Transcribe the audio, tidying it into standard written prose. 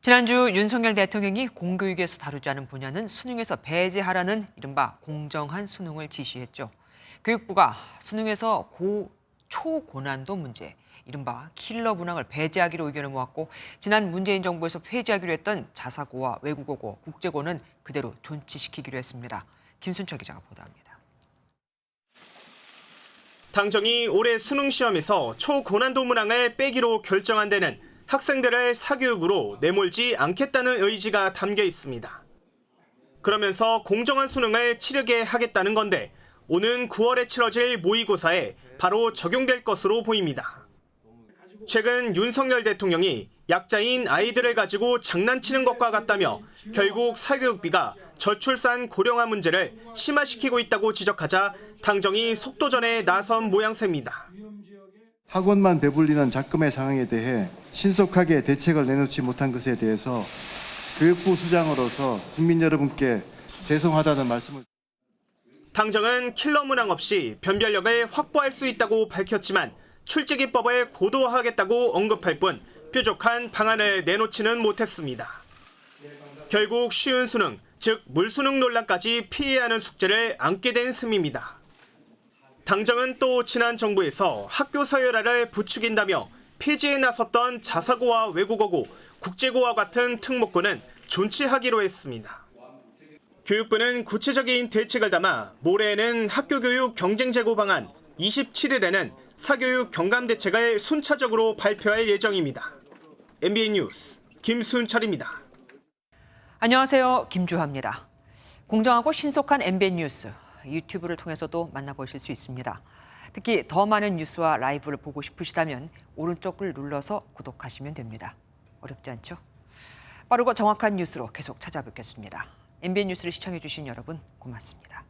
지난주 윤석열 대통령이 공교육에서 다루지 않은 분야는 수능에서 배제하라는 이른바 공정한 수능을 지시했죠. 교육부가 수능에서 초고난도 문제, 이른바 킬러 문항을 배제하기로 의견을 모았고 지난 문재인 정부에서 폐지하기로 했던 자사고와 외국어고, 국제고는 그대로 존치시키기로 했습니다. 김순철 기자가 보도합니다. 당정이 올해 수능 시험에서 초고난도 문항을 빼기로 결정한 데는 학생들을 사교육으로 내몰지 않겠다는 의지가 담겨 있습니다. 그러면서 공정한 수능을 치르게 하겠다는 건데 오는 9월에 치러질 모의고사에 바로 적용될 것으로 보입니다. 최근 윤석열 대통령이 약자인 아이들을 가지고 장난치는 것과 같다며 결국 사교육비가 저출산 고령화 문제를 심화시키고 있다고 지적하자 당정이 속도전에 나선 모양새입니다. 학원만 배불리는 작금의 상황에 대해 신속하게 대책을 내놓지 못한 것에 대해서 교육부 수장으로서 국민 여러분께 죄송하다는 말씀을. 당정은 킬러 문항 없이 변별력을 확보할 수 있다고 밝혔지만 출제기법을 고도화하겠다고 언급할 뿐 뾰족한 방안을 내놓지는 못했습니다. 결국 쉬운 수능, 즉 물수능 논란까지 피해야 하는 숙제를 안게 된 셈입니다. 당정은 또 지난 정부에서 학교 서열화를 부추긴다며 폐지에 나섰던 자사고와 외국어고, 국제고와 같은 특목고는 존치하기로 했습니다. 교육부는 구체적인 대책을 담아 모레에는 학교교육 경쟁제고 방안, 27일에는 사교육 경감 대책을 순차적으로 발표할 예정입니다. MBN 뉴스 김순철입니다. 안녕하세요. 김주하입니다. 공정하고 신속한 MBN 뉴스, 유튜브를 통해서도 만나보실 수 있습니다. 특히 더 많은 뉴스와 라이브를 보고 싶으시다면 오른쪽을 눌러서 구독하시면 됩니다. 어렵지 않죠? 빠르고 정확한 뉴스로 계속 찾아뵙겠습니다. MBN 뉴스를 시청해주신 여러분 고맙습니다.